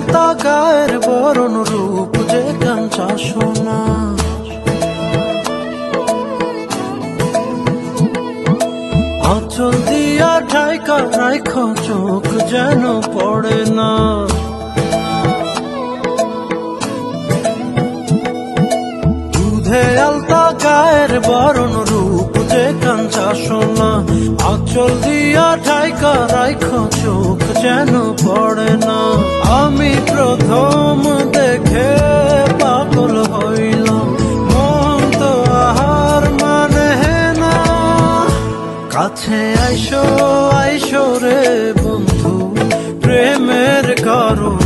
আলতা গায়ের বরণ রূপ যে কাঞ্চা সোনা। আঁচল দিয়া ঢাইকা রাইখো চোখ যেন পড়ে না। দুধে আলতা গায়ের বরণ রূপ যে কাঞ্চা সোনা। আঁচল দিয়া ঢাইকা রাইখো চোখ যেন পড়ে না। আমি প্রথম দেখে পাগল হইলাম, মন তো আহার মানে না। কাছে আইসো আইসো রে বন্ধু, প্রেমের কারণ